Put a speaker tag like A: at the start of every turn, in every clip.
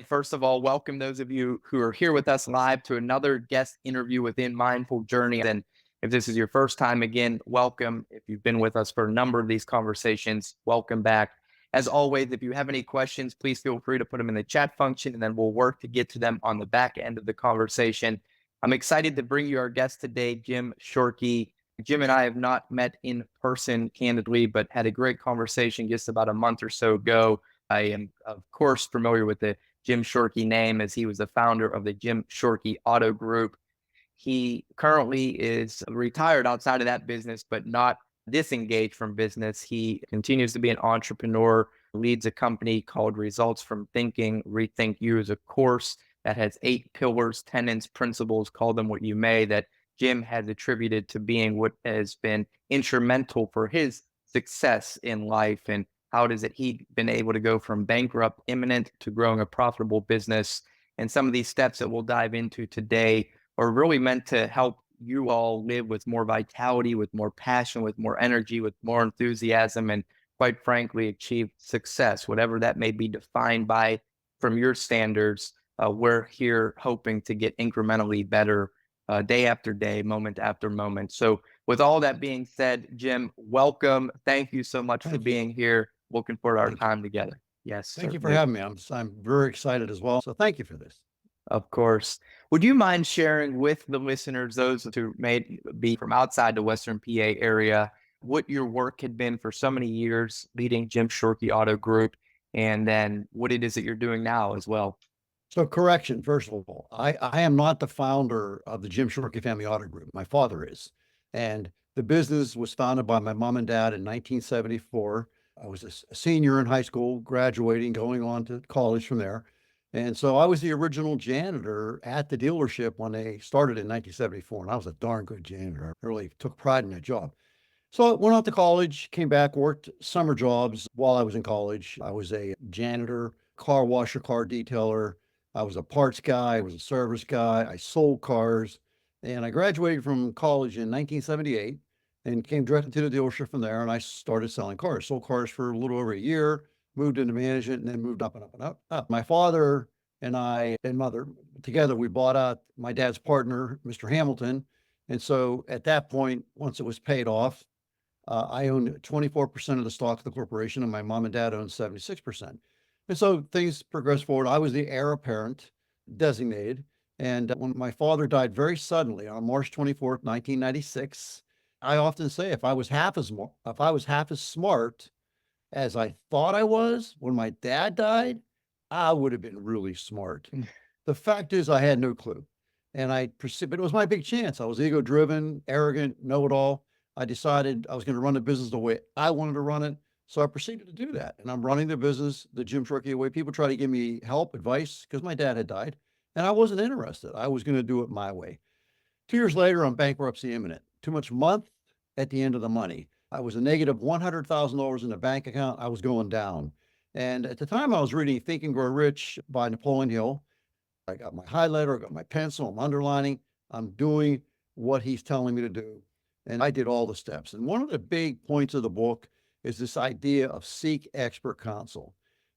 A: First of all, welcome those of you who are here with us live to another guest interview within Mindful Journey. And if this is your first time, again, welcome. If you've been with us for a number of these conversations, welcome back. As always, if you have any questions, please feel free to put them in the chat function, and then we'll work to get to them on the back end of the conversation. I'm excited to bring you our guest today, Jim Shorkey. Jim and I have not met in person, candidly, but had a great conversation just about a month or so ago. I am, of course, familiar with the Jim Shorkey name, as he was the founder of the Jim Shorkey Auto Group. He currently is retired outside of that business, but not disengaged from business. He continues to be an entrepreneur, leads a company called Results from Thinking. Rethink You is a course that has 8 pillars, tenets, principles, call them what you may, that Jim has attributed to being what has been instrumental for his success in life. And how does it he been able to go from bankrupt imminent to growing a profitable business? And some of these steps that we'll dive into today are really meant to help you all live with more vitality, with more passion, with more energy, with more enthusiasm, and quite frankly, achieve success, whatever that may be defined by from your standards. We're here hoping to get incrementally better day after day, moment after moment. So with all that being said, Jim, welcome. Thank you so much for
B: Thank you.
A: being here. Looking forward to our
B: Thank you.
A: time together. Yes,
B: Thank you for
A: certainly.
B: having me. I'm very excited as well. So thank you for this.
A: Of course. Would you mind sharing with the listeners, those who may be from outside the Western PA area, what your work had been for so many years leading Jim Shorkey Auto Group, and then what it is that you're doing now as well?
B: So correction, first of all, I am not the founder of the Jim Shorkey Family Auto Group. My father is. And the business was founded by my mom and dad in 1974. I was a senior in high school, graduating, going on to college from there. And so I was the original janitor at the dealership when they started in 1974. And I was a darn good janitor. I really took pride in that job. So I went off to college, came back, worked summer jobs while I was in college. I was a janitor, car washer, car detailer. I was a parts guy. I was a service guy. I sold cars. And I graduated from college in 1978 and came directly to the dealership from there. And I started selling cars, sold cars for a little over a year, moved into management, and then moved up and up and up. My father and I and mother together, we bought out my dad's partner, Mr. Hamilton. And so at that point, once it was paid off, I owned 24% of the stock of the corporation, and my mom and dad owned 76%. And so things progressed forward. I was the heir apparent designated. And when my father died very suddenly on March 24th, 1996, I often say if I was half as smart as I thought I was when my dad died, I would have been really smart. The fact is, I had no clue. And but it was my big chance. I was ego driven, arrogant, know it all. I decided I was going to run the business the way I wanted to run it. So I proceeded to do that. And I'm running the business the Jim Shorkey way. People try to give me help, advice, because my dad had died. And I wasn't interested. I was going to do it my way. 2 years later, I'm bankruptcy imminent. Too much month at the end of the money. I was a negative $100,000 in the bank account. I was going down. And at the time, I was reading Think and Grow Rich by Napoleon Hill. I got my highlighter, I got my pencil, I'm underlining, I'm doing what he's telling me to do. And I did all the steps. And one of the big points of the book is this idea of seek expert counsel.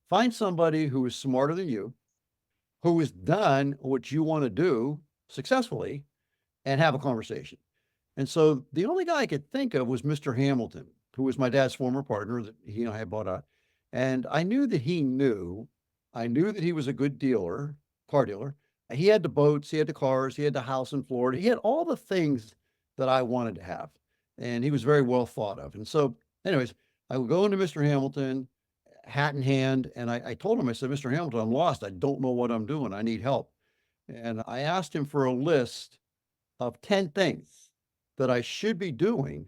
B: Find somebody who is smarter than you, who has done what you want to do successfully, and have a conversation. And so the only guy I could think of was Mr. Hamilton, who was my dad's former partner that he and I had bought out. And I knew that I knew that he was a good dealer, car dealer. He had the boats, he had the cars, he had the house in Florida. He had all the things that I wanted to have. And he was very well thought of. And so, anyways, I would go into Mr. Hamilton, hat in hand, and I told him, I said, Mr. Hamilton, I'm lost. I don't know what I'm doing. I need help. And I asked him for a list of 10 things that I should be doing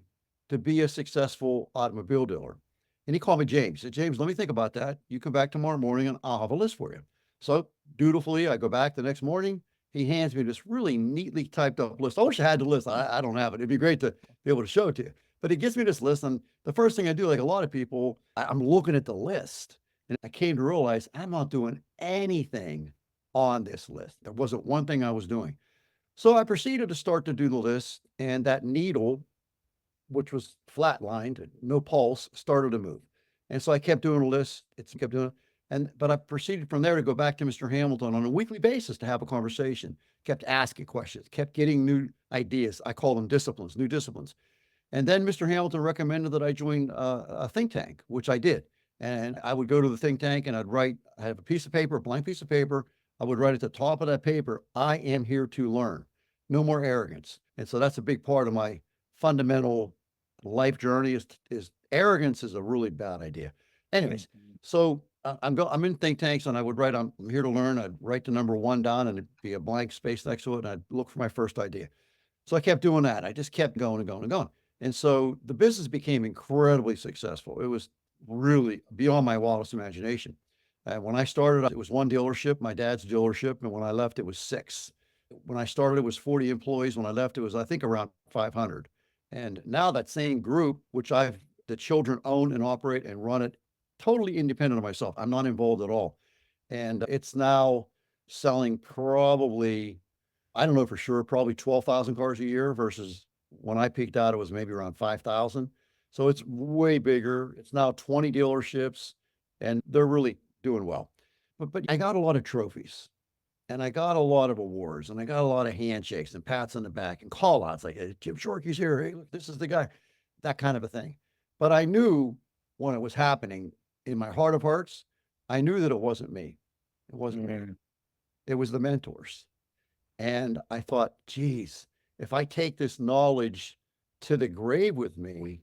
B: to be a successful automobile dealer. And he called me James. He said, James, let me think about that. You come back tomorrow morning and I'll have a list for you. So dutifully, I go back the next morning. He hands me this really neatly typed up list. I wish I had the list. I don't have it. It'd be great to be able to show it to you. But he gives me this list. And the first thing I do, like a lot of people, I'm looking at the list. And I came to realize I'm not doing anything on this list. There wasn't one thing I was doing. So I proceeded to start to do the list. And that needle, which was flatlined, no pulse, started to move. And so I kept doing a list. It kept doing it. But I proceeded from there to go back to Mr. Hamilton on a weekly basis to have a conversation, kept asking questions, kept getting new ideas. I call them disciplines, new disciplines. And then Mr. Hamilton recommended that I join a think tank, which I did. And I would go to the think tank and I have a piece of paper, a blank piece of paper. I would write at the top of that paper, I am here to learn. No more arrogance. And so that's a big part of my fundamental life journey is arrogance is a really bad idea. Anyways, so I'm in think tanks and I would write, I'm here to learn. I'd write the number 1 down and it'd be a blank space next to it. And I'd look for my first idea. So I kept doing that. I just kept going and going and going. And so the business became incredibly successful. It was really beyond my wildest imagination. When I started, it was 1 dealership, my dad's dealership. And when I left, it was 6. When I started, it was 40 employees. When I left, it was, I think, around 500. And now that same group, which the children own and operate and run it totally independent of myself. I'm not involved at all. And it's now selling probably, I don't know for sure, probably 12,000 cars a year versus when I peaked out, it was maybe around 5,000. So it's way bigger. It's now 20 dealerships and they're really doing well. But I got a lot of trophies and I got a lot of awards and I got a lot of handshakes and pats on the back and call outs like, hey, Jim Shorkey's here. Hey, look, this is the guy, that kind of a thing. But I knew when it was happening in my heart of hearts, I knew that it wasn't me. It wasn't me. It was the mentors. And I thought, geez, if I take this knowledge to the grave with me,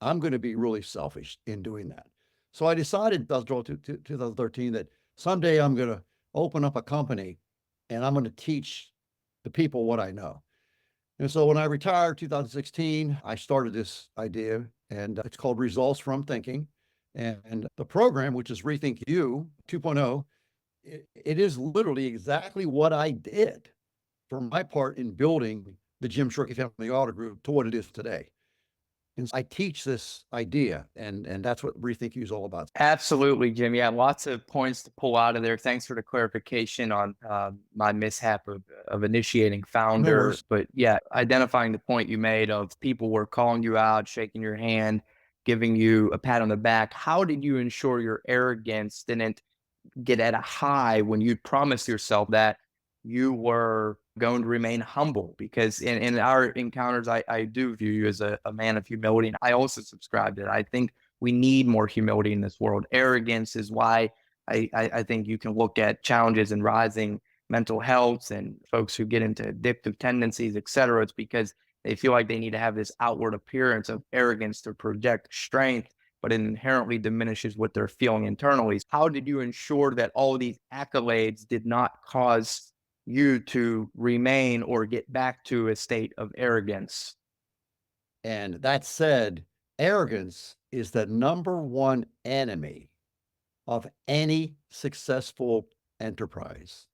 B: I'm going to be really selfish in doing that. So I decided, 2013, that someday I'm going to open up a company and I'm going to teach the people what I know. And so when I retired 2016, I started this idea and it's called Results from Thinking. And the program, which is Rethink You 2.0, it is literally exactly what I did for my part in building the Jim Shorkey Family Auto Group to what it is today. And I teach this idea, and that's what Rethink You is all about.
A: Absolutely, Jim. Yeah, lots of points to pull out of there. Thanks for the clarification on my mishap of initiating
B: No
A: founder.
B: worries.
A: But yeah, identifying the point you made of people were calling you out, shaking your hand, giving you a pat on the back. How did you ensure your arrogance didn't get at a high when you promised yourself that you were going to remain humble? Because in our encounters, I do view you as a man of humility. And I also subscribe to that. I think we need more humility in this world. Arrogance is why I think you can look at challenges in rising mental health and folks who get into addictive tendencies, et cetera. It's because they feel like they need to have this outward appearance of arrogance to project strength, but it inherently diminishes what they're feeling internally. How did you ensure that all these accolades did not cause you to remain or get back to a state of arrogance?
B: And that said, arrogance is the number 1 enemy of any successful enterprise,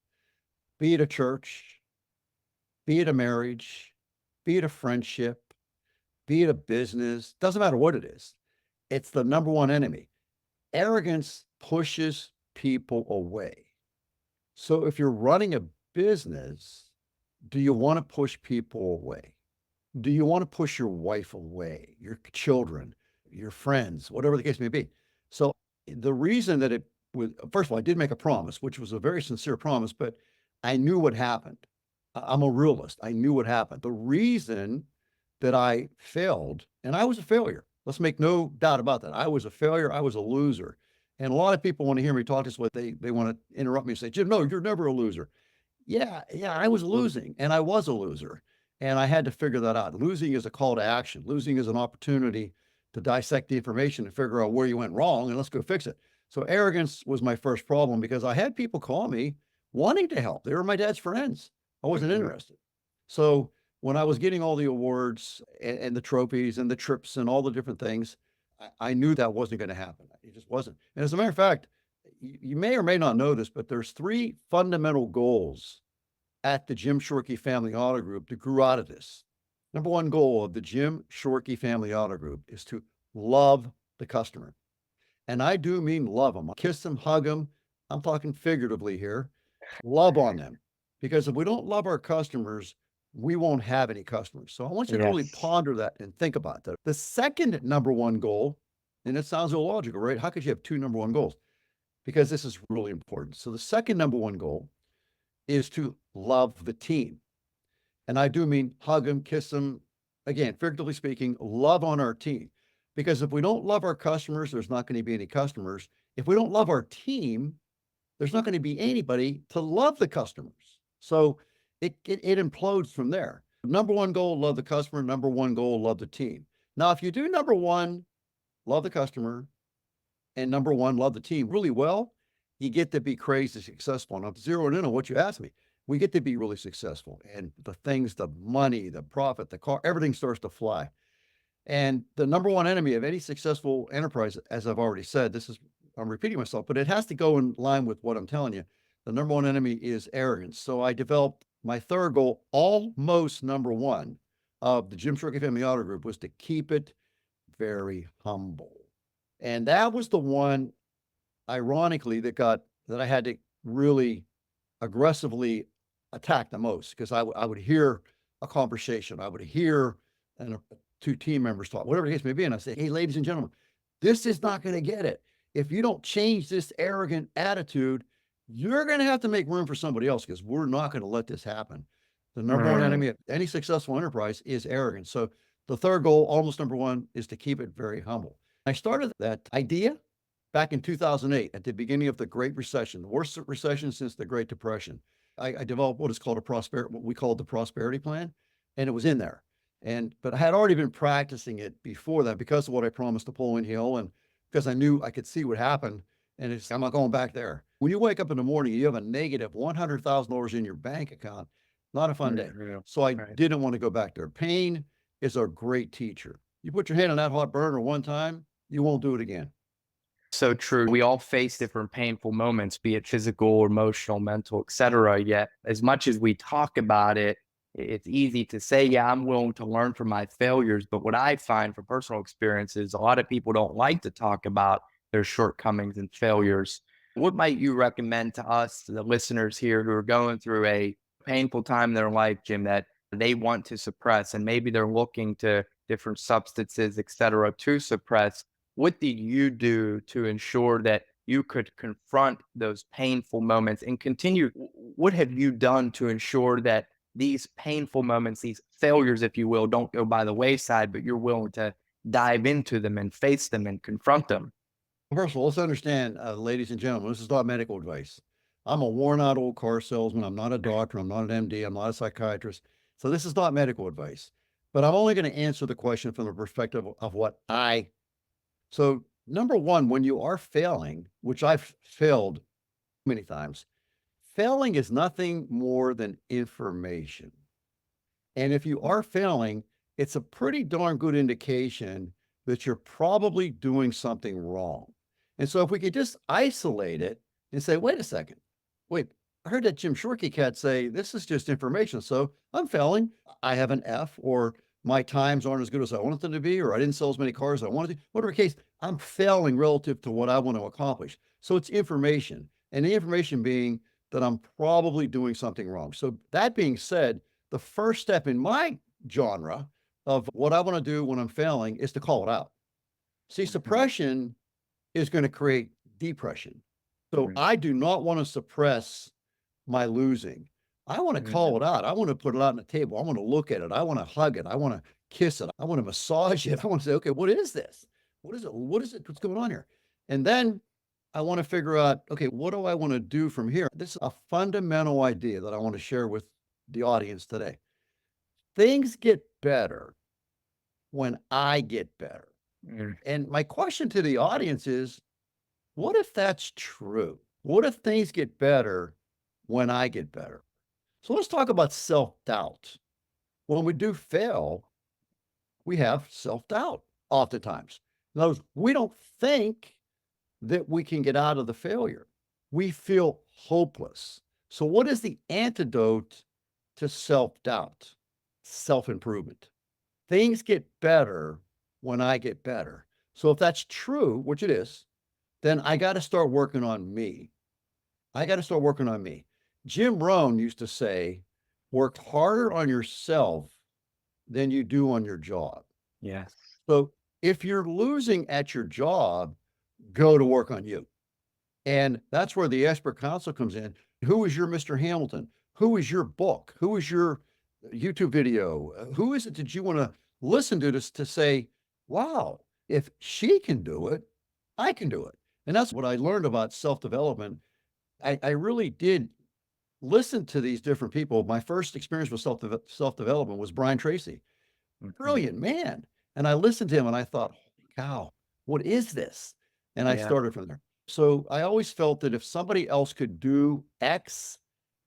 B: be it a church, be it a marriage, be it a friendship, be it a business, doesn't matter what it is. It's the number 1 enemy. Arrogance pushes people away. So if you're running a business, do you want to push people away? Do you want to push your wife away, your children, your friends, whatever the case may be? So the reason that it was, first of all, I did make a promise, which was a very sincere promise, but I knew what happened. I'm a realist. I knew what happened. The reason that I failed, and I was a failure. Let's make no doubt about that. I was a failure. I was a loser. And a lot of people want to hear me talk this way. They want to interrupt me and say, Jim, no, you're never a loser. Yeah, I was losing and I was a loser. And I had to figure that out. Losing is a call to action. Losing is an opportunity to dissect the information and figure out where you went wrong and let's go fix it. So arrogance was my first problem because I had people call me wanting to help. They were my dad's friends. I wasn't interested. So when I was getting all the awards and the trophies and the trips and all the different things, I knew that wasn't going to happen. It just wasn't. And as a matter of fact, you may or may not know this, but there's 3 fundamental goals at the Jim Shorkey Family Auto Group that grew out of this. Number 1 goal of the Jim Shorkey Family Auto Group is to love the customer. And I do mean love them. Kiss them, hug them. I'm talking figuratively here. Love on them. Because if we don't love our customers, we won't have any customers. So I want you to really ponder that and think about that. The second number 1 goal, and it sounds illogical, right? How could you have 2 number 1 goals? because this is really important. So the second number one goal is to love the team. And I do mean hug them, kiss them. Again, figuratively speaking, love on our team. Because if we don't love our customers, there's not going to be any customers. If we don't love our team, there's not going to be anybody to love the customers. So it implodes from there. Number one goal, love the customer. Number one goal, love the team. Now, if you do number one, love the customer, and number one, love the team really well, you get to be crazy successful. And I'm zeroing in on what you asked me. We get to be really successful, and the things, the money, the profit, the car, everything starts to fly. And the number one enemy of any successful enterprise, as I've already said, I'm repeating myself, but it has to go in line with what I'm telling you. The number one enemy is arrogance. So I developed my third goal, almost number one of the Jim Shorkey Family Auto Group, was to keep it very humble. And that was the one, ironically, that I had to really aggressively attack the most, because I would hear a conversation, I would hear two team members talk, whatever the case may be, and I say, hey, ladies and gentlemen, this is not going to get it. If you don't change this arrogant attitude, you're going to have to make room for somebody else, because we're not going to let this happen. The number one enemy of any successful enterprise is arrogance. So the third goal, almost number one, is to keep it very humble. I started that idea back in 2008 at the beginning of the Great Recession, the worst recession since the Great Depression. I developed what we called the prosperity plan, and it was in there. But I had already been practicing it before that because of what I promised Napoleon Hill, and because I knew I could see what happened. And I'm not going back there. When you wake up in the morning, you have a negative $100,000 in your bank account. Not a fun day. So I didn't want to go back there. Pain is a great teacher. You put your hand on that hot burner one time, you won't do it again.
A: So true. We all face different painful moments, be it physical, emotional, mental, etc. Yet, as much as we talk about it, it's easy to say, yeah, I'm willing to learn from my failures. But what I find from personal experiences, a lot of people don't like to talk about their shortcomings and failures. What might you recommend to us, the listeners here who are going through a painful time in their life, Jim, that they want to suppress, and maybe they're looking to different substances, etc., to suppress? What did you do to ensure that you could confront those painful moments and continue? What have you done to ensure that these painful moments, these failures, if you will, don't go by the wayside, but you're willing to dive into them and face them and confront them?
B: First of all, let's understand, ladies and gentlemen, this is not medical advice. I'm a worn out old car salesman. I'm not a doctor. I'm not an MD. I'm not a psychiatrist. So this is not medical advice. But I'm only going to answer the question from the perspective of what I. So, number one, when you are failing, which I've failed many times, failing is nothing more than information. And if you are failing, it's a pretty darn good indication that you're probably doing something wrong. And so if we could just isolate it and say, wait a second, wait, I heard that Jim Shorkey cat say, this is just information. So I'm failing. I have an F, or my times aren't as good as I wanted them to be, or I didn't sell as many cars as I wanted to. Whatever the case, I'm failing relative to what I want to accomplish. So it's information. And the information being that I'm probably doing something wrong. So that being said, the first step in my genre of what I want to do when I'm failing is to call it out. See, suppression is going to create depression. So I do not want to suppress my losing. I want to call it out. I want to put it out on the table. I want to look at it. I want to hug it. I want to kiss it. I want to massage it. I want to say, okay, what is this? What is it? What is it? What's going on here? And then I want to figure out, okay, what do I want to do from here? This is a fundamental idea that I want to share with the audience today. Things get better when I get better. And my question to the audience is, what if that's true? What if things get better when I get better? So let's talk about self-doubt. When we do fail, we have self-doubt oftentimes. In other words, we don't think that we can get out of the failure. We feel hopeless. So what is the antidote to self-doubt? Self-improvement. Things get better when I get better. So if that's true, which it is, then I got to start working on me. I got to start working on me. Jim Rohn used to say, work harder on yourself than you do on your job.
A: Yes.
B: So if you're losing at your job, go to work on you. And that's where the expert counsel comes in. Who is your Mr. Hamilton? Who is your book? Who is your YouTube video? Who is it that you want to listen to say, wow, if she can do it, I can do it. And that's what I learned about self-development. I really did listen to these different people. My first experience with self-development was Brian Tracy. Brilliant man. And I listened to him and I thought, holy cow, what is this? And I
A: Yeah.
B: started from there. So I always felt that if somebody else could do X,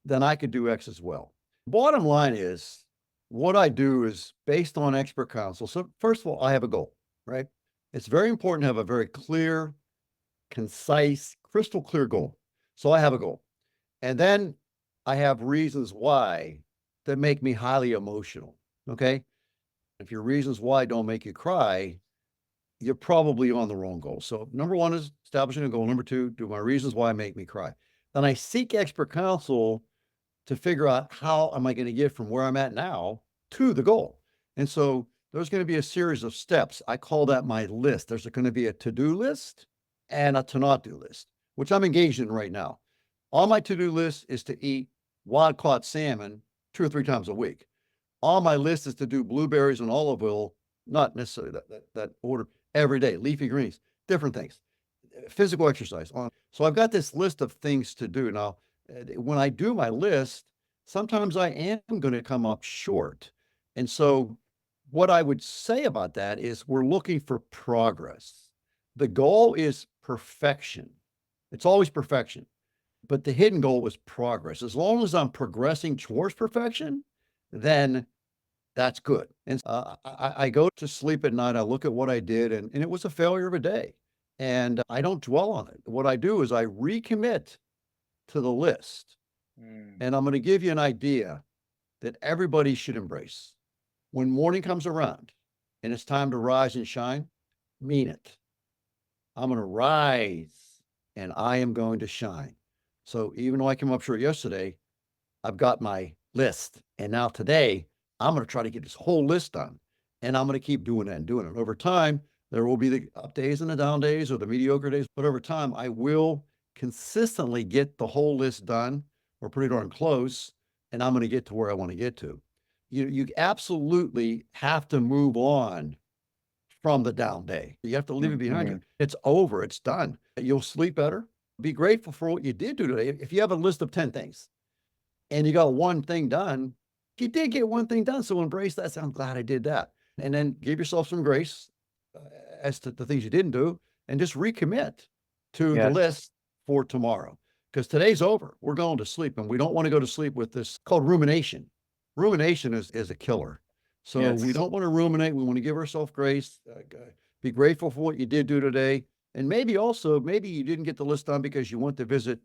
B: then I could do X as well. Bottom line is what I do is based on expert counsel. So first of all, I have a goal, right? It's very important to have a very clear, concise, crystal clear goal. So I have a goal. And then I have reasons why that make me highly emotional. Okay. If your reasons why don't make you cry, you're probably on the wrong goal. So number one is establishing a goal. Number two, do my reasons why make me cry. Then I seek expert counsel to figure out how am I going to get from where I'm at now to the goal. And so there's going to be a series of steps. I call that my list. There's going to be a to-do list and a to-not-do list, which I'm engaged in right now. On my to-do list is to eat wild-caught salmon 2 or 3 times a week. On my list is to do blueberries and olive oil, not necessarily that order, every day, leafy greens, different things, physical exercise. So I've got this list of things to do. Now, when I do my list, sometimes I am going to come up short. And so what I would say about that is we're looking for progress. The goal is perfection. It's always perfection, but the hidden goal is progress. As long as I'm progressing towards perfection, then that's good. And I go to sleep at night. I look at what I did, and it was a failure of a day. And I don't dwell on it. What I do is I recommit to the list. And I'm going to give you an idea that everybody should embrace. When morning comes around and it's time to rise and shine, mean it. I'm going to rise and I am going to shine. So even though I came up short yesterday, I've got my list. And now today, I'm going to try to get this whole list done. And I'm going to keep doing it and doing it. Over time, there will be the up days and the down days or the mediocre days. But over time, I will consistently get the whole list done or pretty darn close. And I'm going to get to where I want to get to. You absolutely have to move on from the down day. You have to leave it behind you. It's over. It's done. You'll sleep better. Be grateful for what you did do today. If you have a list of 10 things and you got one thing done, you did get one thing done. So embrace that. So I'm glad I did that. And then give yourself some grace as to the things you didn't do and just recommit to the list for tomorrow. Because today's over. We're going to sleep and we don't want to go to sleep with this called rumination. Rumination is a killer. So we don't want to ruminate. We want to give ourselves grace, be grateful for what you did do today. And maybe you didn't get the list done because you went to visit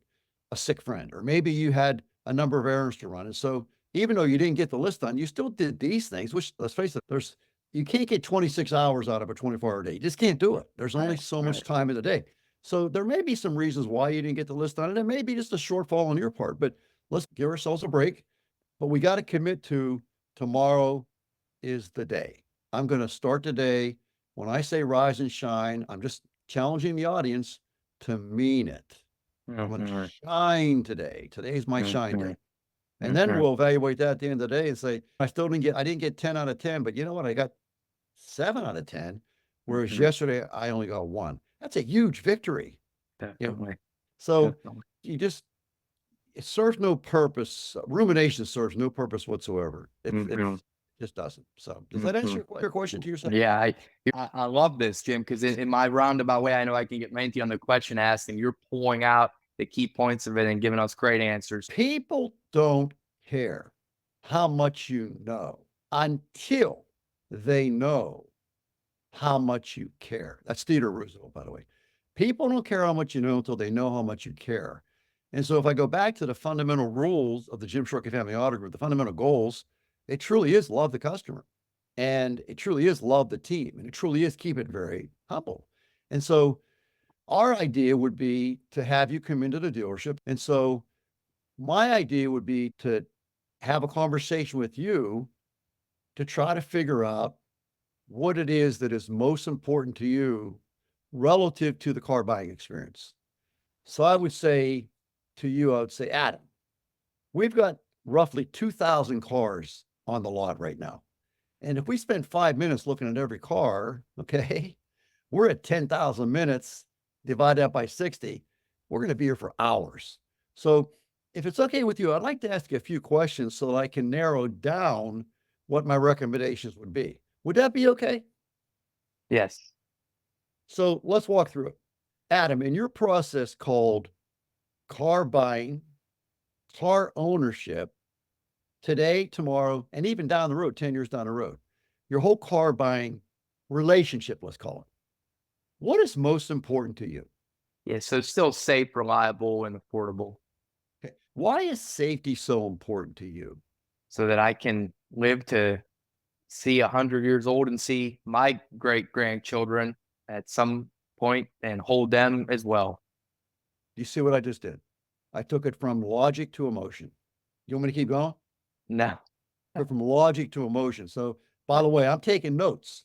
B: a sick friend, or maybe you had a number of errands to run. And so even though you didn't get the list done, you still did these things, which let's face it, you can't get 26 hours out of a 24-hour day. You just can't do it. There's only so much time in the day. So there may be some reasons why you didn't get the list done, and it may be just a shortfall on your part, but let's give ourselves a break. But we got to commit to tomorrow is the day. I'm going to start today. When I say rise and shine, I'm just challenging the audience to mean it. I'm going to shine today. Today's my shine day. And then we'll evaluate that at the end of the day and say, I didn't get 10 out of 10, but you know what? I got 7 out of 10, whereas yesterday I only got 1. That's a huge victory.
A: Definitely.
B: So it serves no purpose. Rumination serves no purpose whatsoever. It just doesn't. So does that answer your question to yourself?
A: Yeah, I love this, Jim, because in my roundabout way, I know I can get lengthy on the question asked, and you're pulling out the key points of it and giving us great answers.
B: People don't care how much you know until they know how much you care. That's Theodore Roosevelt, by the way. People don't care how much you know until they know how much you care. And so if I go back to the fundamental rules of the Jim Shorkey Family Auto Group, the fundamental goals, it truly is love the customer, and it truly is love the team, and it truly is keep it very humble. And so our idea would be to have you come into the dealership. And so my idea would be to have a conversation with you to try to figure out what it is that is most important to you relative to the car buying experience. So I would say to you, I would say, Adam, we've got roughly 2,000 cars on the lot right now. And if we spend 5 minutes looking at every car, okay, we're at 10,000 minutes, divide that by 60. We're going to be here for hours. So if it's okay with you, I'd like to ask you a few questions so that I can narrow down what my recommendations would be. Would that be okay?
A: Yes.
B: So let's walk through it. Adam, in your process called car buying, car ownership, today, tomorrow, and even down the road, 10 years down the road, your whole car buying relationship, let's call it. What is most important to you?
A: Yeah. So still safe, reliable, and affordable
B: Okay. Why is safety so important to you?
A: so that I can live to see 100 years old and see my great grandchildren at some point and hold them as well.
B: Do you see what I just did? I took it from logic to emotion. You want me to keep going?
A: No.
B: But from logic to emotion. So by the way, I'm taking notes.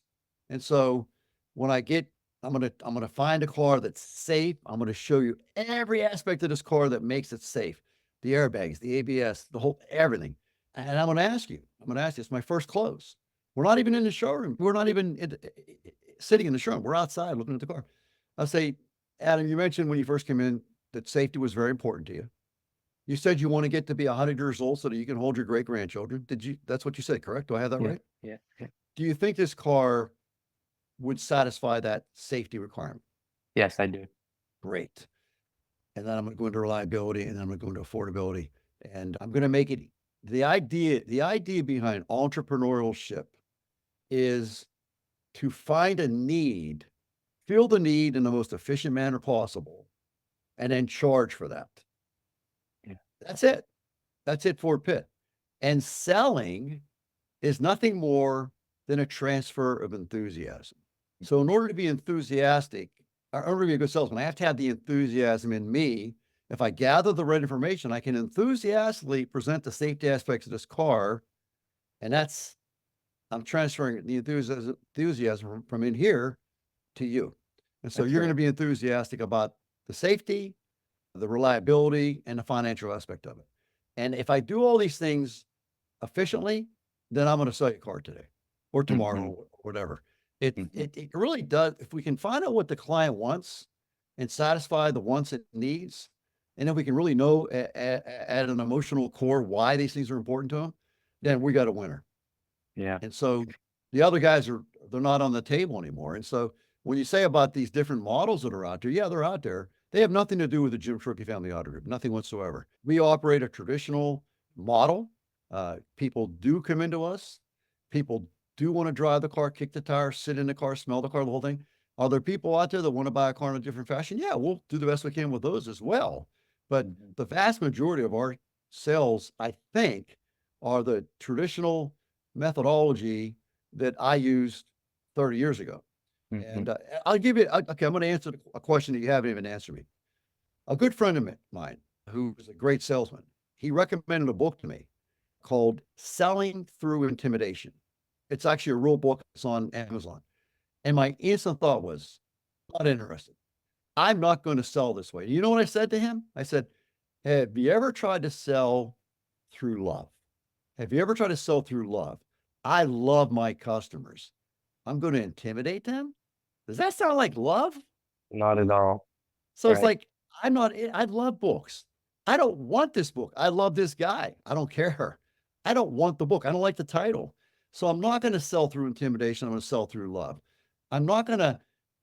B: And so when I get, I'm gonna find a car that's safe. I'm gonna show you every aspect of this car that makes it safe. The airbags, the ABS, the whole everything. And I'm gonna ask you, it's my first close. We're not even in the showroom. We're not even sitting in the showroom. We're outside looking at the car. I'll say, Adam, you mentioned when you first came in that safety was very important to you. You said you want to get to be 100 years old so that you can hold your great grandchildren. Did you? That's what you said, correct? Do I have that
A: Yeah.
B: right?
A: Yeah. Yeah.
B: Do you think this car would satisfy that safety requirement?
A: Yes, I do.
B: Great. And then I'm going to go into reliability and then I'm going to go into affordability. And I'm going to make it the idea behind entrepreneurship is to find a need, fill the need in the most efficient manner possible, and then charge for that.
A: Yeah.
B: That's it. That's it, Fort Pitt. And selling is nothing more than a transfer of enthusiasm. So in order to be enthusiastic, or in order to be a good salesman, I have to have the enthusiasm in me. If I gather the right information, I can enthusiastically present the safety aspects of this car. And I'm transferring the enthusiasm from in here to you. And so
A: That's
B: you're going
A: right.
B: to be enthusiastic about the safety, the reliability, and the financial aspect of it. And if I do all these things efficiently, then I'm going to sell you a car today or tomorrow,
A: Mhm.
B: or whatever. It,
A: Mhm.
B: it really does. If we can find out what the client wants and satisfy the wants and needs, and if we can really know at an emotional core why these things are important to them, then we got a winner.
A: Yeah.
B: And so the other guys they're not on the table anymore. And so when you say about these different models that are out there, yeah, they're out there. They have nothing to do with the Jim Shorkey Family Auto Group, nothing whatsoever. We operate a traditional model. People do come into us. People do want to drive the car, kick the tire, sit in the car, smell the car, the whole thing. Are there people out there that want to buy a car in a different fashion? Yeah, we'll do the best we can with those as well. But
A: Mhm.
B: the vast majority of our sales, I think, are the traditional methodology that I used 30 years ago. And
A: Mhm.
B: I'll give you, okay, I'm going to answer a question that you haven't even answered me. A good friend of mine, who was a great salesman, he recommended a book to me called Selling Through Intimidation. It's actually a real book. It's on Amazon. And my instant thought was, not interested. I'm not going to sell this way. You know what I said to him? I said, have you ever tried to sell through love? Have you ever tried to sell through love? I love my customers. I'm going to intimidate them? Does that sound like love?
A: Not at all.
B: So it's
A: Right.
B: like, I love books. I don't want this book. I love this guy. I don't care. I don't want the book. I don't like the title. So I'm not going to sell through intimidation. I'm going to sell through love. I'm not going to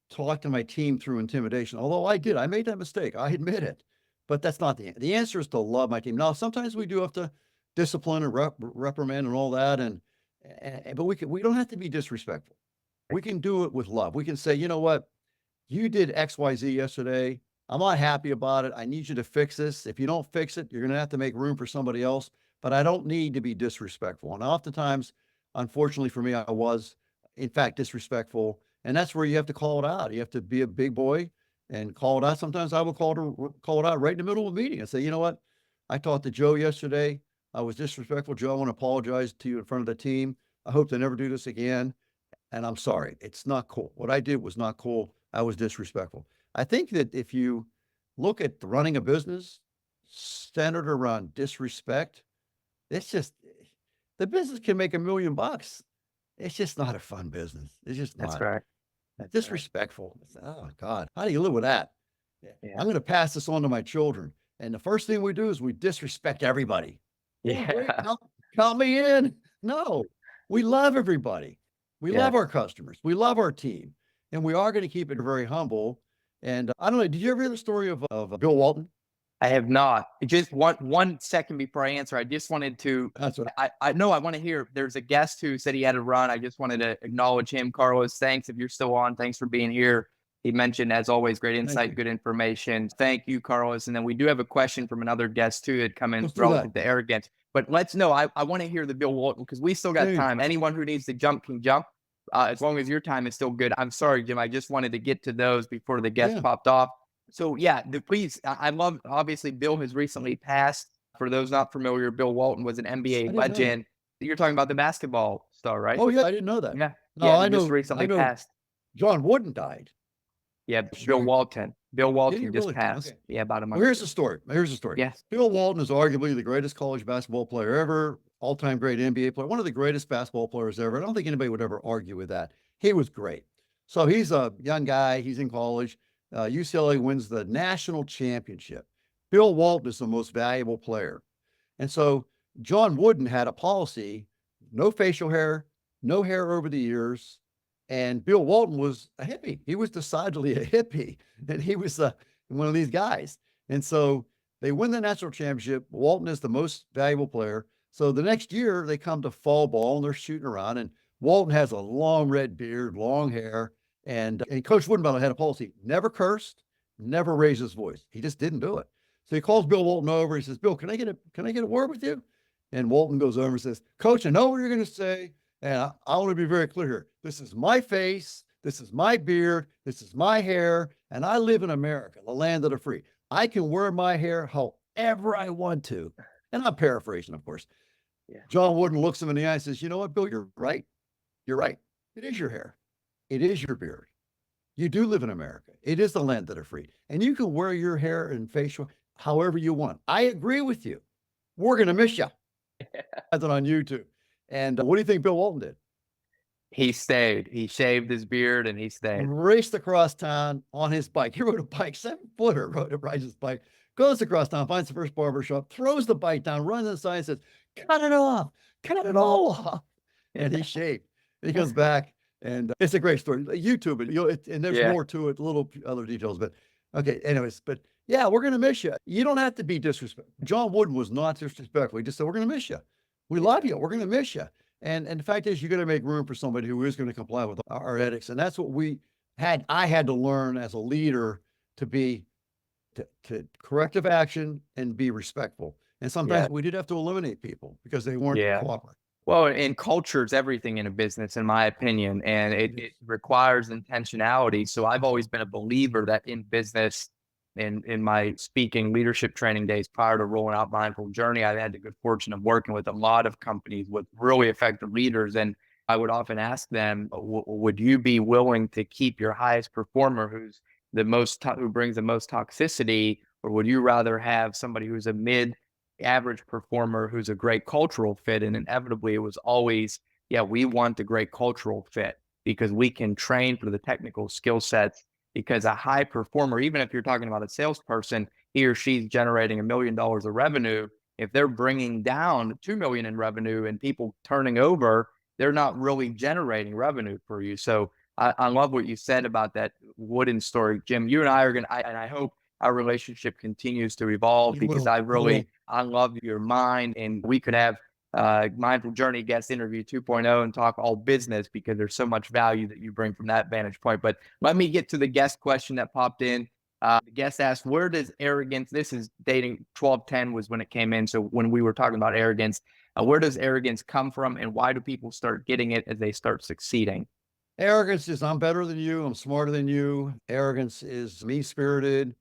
B: talk to my team through intimidation, although I made that mistake. I admit it. But that's not the answer is to love my team. Now, sometimes we do have to discipline and reprimand and all that. But we don't have to be disrespectful. We can do it with love. We can say, you know what? You did XYZ yesterday. I'm not happy about it. I need you to fix this. If you don't fix it, you're going to have to make room for somebody else. But I don't need to be disrespectful. And oftentimes, unfortunately for me, I was, in fact, disrespectful. And that's where you have to call it out. You have to be a big boy and call it out. Sometimes I will call it out right in the middle of a meeting and say, you know what? I talked to Joe yesterday. I was disrespectful. Joe, I want to apologize to you in front of the team. I hope to never do this again. And I'm sorry. It's not cool. What I did was not cool. I was disrespectful. I think that if you look at running a business centered around disrespect. It's just the business can make $1 million. It's just not a fun business. It's just
A: That's
B: not.
A: right. That's right.
B: Disrespectful. Oh God, how do you live with that? Yeah.
A: Yeah.
B: I'm going to pass this on to my children. And the first thing we do is we disrespect everybody. Oh, great.
A: Yeah.
B: Count me in. No, we love everybody. We
A: Yeah.
B: love our customers. We love our team. And we are going to keep it very humble. And I don't know, did you ever hear the story of Bill Walton?
A: I have not. Just one second before I answer, I just wanted to.
B: That's what
A: I know I want to hear. There's a guest who said he had to run. I just wanted to acknowledge him. Carlos, thanks if you're still on. Thanks for being here. He mentioned, as always, great insight, good information. Thank you, Carlos. And then we do have a question from another guest too that come in relative to arrogance. But let's know. I want to hear the Bill Walton because we still got time. Anyone who needs to jump can jump. As long as your time is still good. I'm sorry, Jim. I just wanted to get to those before the guest popped off. So yeah, please, I love, obviously Bill has recently passed. For those not familiar, Bill Walton was an NBA legend. You're talking about the basketball star, right?
B: Oh yeah, I didn't know that.
A: Yeah.
B: No,
A: yeah,
B: I know.
A: Just recently
B: I know
A: passed.
B: John Wooden died.
A: Yeah, Bill Walton. Bill Walton just
B: really?
A: passed.
B: Okay.
A: Yeah, about a month.
B: Well, here's the story. Here's the story.
A: Yes.
B: Bill Walton is arguably the greatest college basketball player ever, all-time great NBA player, one of the greatest basketball players ever. I don't think anybody would ever argue with that. He was great. So he's a young guy. He's in college. UCLA wins the national championship. Bill Walton is the most valuable player. And so John Wooden had a policy, no facial hair, no hair over the ears. And Bill Walton was a hippie. He was decidedly a hippie. And he was one of these guys. And so they win the national championship. Walton is the most valuable player. So the next year they come to fall ball and they're shooting around. And Walton has a long red beard, long hair. And Coach Woodenbottom had a policy, never cursed, never raised his voice. He just didn't do it. So he calls Bill Walton over. He says, Bill, can I get a word with you? And Walton goes over and says, Coach, I know what you're going to say. And I want to be very clear here. This is my face. This is my beard. This is my hair. And I live in America, the land of the free. I can wear my hair however I want to. And I'm paraphrasing, of course. Yeah. John Wooden looks him in the eye and says, you know what, Bill, you're right. You're right. It is your hair. It is your beard. You do live in America. It is the land of the free. And you can wear your hair and facial however you want. I agree with you. We're going to miss you. That's on YouTube. And what do you think Bill Walton did?
A: He stayed. He shaved his beard and he stayed.
B: Raced across town on his bike. He rode a bike, 7-footer, rides his bike, goes across town, finds the first barber shop, throws the bike down, runs inside and says, cut it off, cut it all off. And he shaved. He comes back and it's a great story. YouTube it, and there's more to it, little other details, but okay. Anyways, but yeah, we're going to miss you. You don't have to be disrespectful. John Wooden was not disrespectful. He just said, we're going to miss you. We love you. We're going to miss you. And the fact is, you got to make room for somebody who is going to comply with our ethics. And that's what I had to learn as a leader to corrective action and be respectful. And sometimes we did have to eliminate people because they weren't cooperating.
A: Well, and culture is everything in a business, in my opinion, and it requires intentionality. So I've always been a believer that in business, in my speaking leadership training days prior to rolling out Mindful Journey, I had the good fortune of working with a lot of companies with really effective leaders. And I would often ask them, would you be willing to keep your highest performer who's who brings the most toxicity, or would you rather have somebody who's a mid-average performer who's a great cultural fit? And inevitably it was always, we want a great cultural fit because we can train for the technical skill sets. Because a high performer, even if you're talking about a salesperson, he or she's generating $1 million of revenue. If they're bringing down 2 million in revenue and people turning over, they're not really generating revenue for you. So I love what you said about that Wooden story, Jim. You and I are and I hope our relationship continues to evolve because I love your mind, and we could have Mindful Journey guest interview 2.0 and talk all business because there's so much value that you bring from that vantage point. But let me get to the guest question that popped in. The guest asked, where does arrogance, this is dating 1210 was when it came in. So when we were talking about arrogance, where does arrogance come from and why do people start getting it as they start succeeding?
B: Arrogance is I'm better than you. I'm smarter than you. Arrogance is mean-spirited.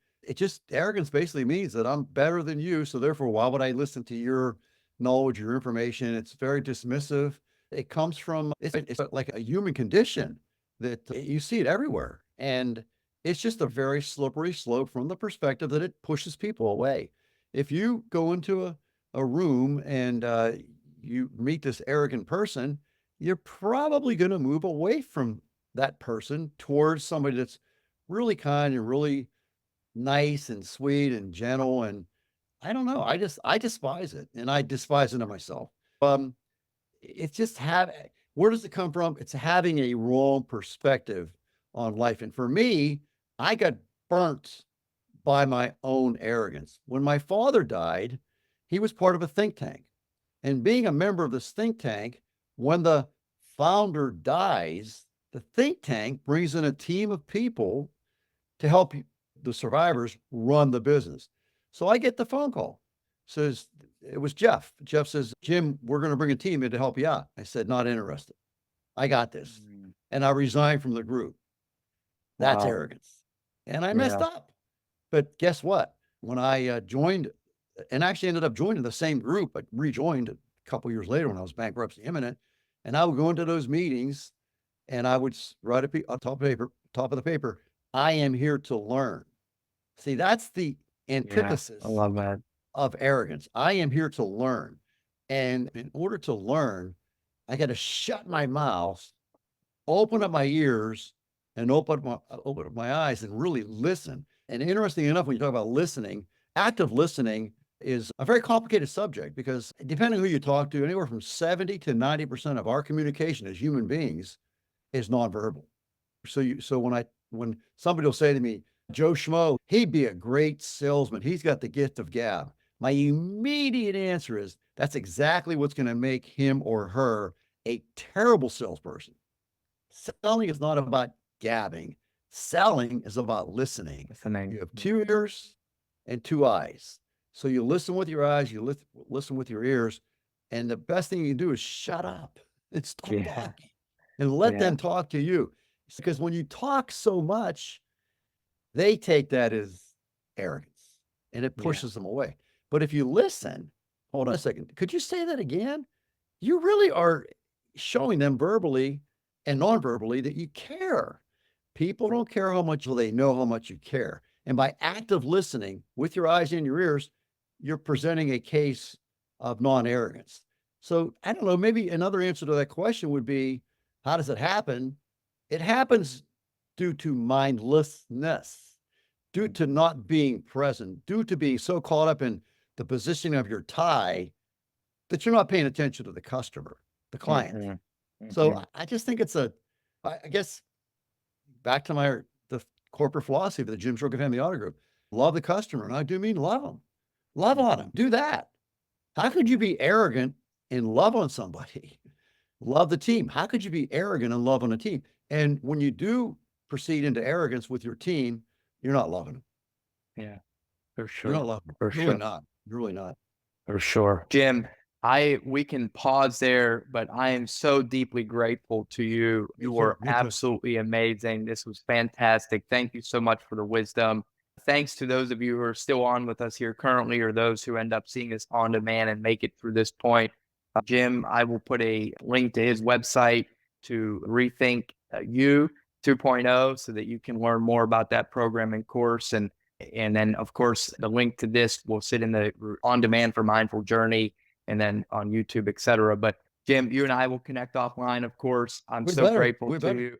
B: Arrogance basically means that I'm better than you. So therefore, why would I listen to your knowledge, your information? It's very dismissive. It comes from, it's like a human condition that you see it everywhere. And it's just a very slippery slope from the perspective that it pushes people away. If you go into a room and you meet this arrogant person, you're probably going to move away from that person towards somebody that's really kind and really nice and sweet and gentle. And I don't know. I despise it, and I despise it in myself. It's just where does it come from? It's having a wrong perspective on life. And for me, I got burnt by my own arrogance. When my father died, he was part of a think tank. And being a member of this think tank, when the founder dies, the think tank brings in a team of people to help the survivors run the business. So I get the phone call. Says it was Jeff. Jeff says, Jim, we're going to bring a team in to help you out. I said, not interested. I got this. And I resigned from the group. That's
A: Wow.
B: arrogance. And I messed
A: Yeah.
B: up. But guess what? When I joined, and actually ended up joining the same group, but rejoined a couple years later when I was bankruptcy imminent, and I would go into those meetings and I would write on top of the paper, I am here to learn. See, that's the
A: Yeah.
B: antithesis
A: I love that.
B: of arrogance. I am here to learn. And in order to learn, I got to shut my mouth, open up my ears, and open up my eyes and really listen. And interestingly enough, when you talk about listening, active listening is a very complicated subject because depending who you talk to, anywhere from 70 to 90% of our communication as human beings is nonverbal. So when somebody will say to me, Joe Schmo, he'd be a great salesman. He's got the gift of gab. My immediate answer is that's exactly what's going to make him or her a terrible salesperson. Selling is not about gabbing. Selling is about listening.
A: Listening.
B: You have 2 ears and 2 eyes. So you listen with your eyes, you listen with your ears, and the best thing you can do is shut up and stop
A: Yeah.
B: talking and let
A: Yeah.
B: them talk to you. Because when you talk so much, they take that as arrogance and it
A: Yeah.
B: pushes them away. But if you listen, hold on a second, could you say that again? You really are showing them verbally and non-verbally that you care. People don't care how much they know how much you care. And by active listening with your eyes and your ears, you're presenting a case of non-arrogance. So I don't know, maybe another answer to that question would be, how does it happen? It happens due to mindlessness, due to not being present, due to being so caught up in the positioning of your tie that you're not paying attention to the customer, the client.
A: Mhm.
B: So
A: Mhm.
B: I just think I guess back to the corporate philosophy of the Jim Shorkey Family Auto Group, love the customer. And I do mean love them, love on them, do that. How could you be arrogant and love on somebody? Love the team. How could you be arrogant and love on a team? And when you do proceed into arrogance with your team, you're not loving them.
A: Yeah. For
B: You're not
A: sure.
B: loving them.
A: For
B: You're really
A: sure.
B: not. You're really not.
A: For sure. Jim, we can pause there, but I am so deeply grateful to you.
B: Me
A: You
B: too.
A: were
B: Me too.
A: absolutely amazing. This was fantastic. Thank you so much for the wisdom. Thanks to those of you who are still on with us here currently, or those who end up seeing us on demand and make it through this point. Jim, I will put a link to his website to Rethink You 2.0 so that you can learn more about that program and course. And then, of course, the link to this will sit in the on demand for Mindful Journey and then on YouTube, etc. But Jim, you and I will connect offline, of course. I'm
B: We
A: so
B: better.
A: grateful
B: We
A: to
B: better.
A: you.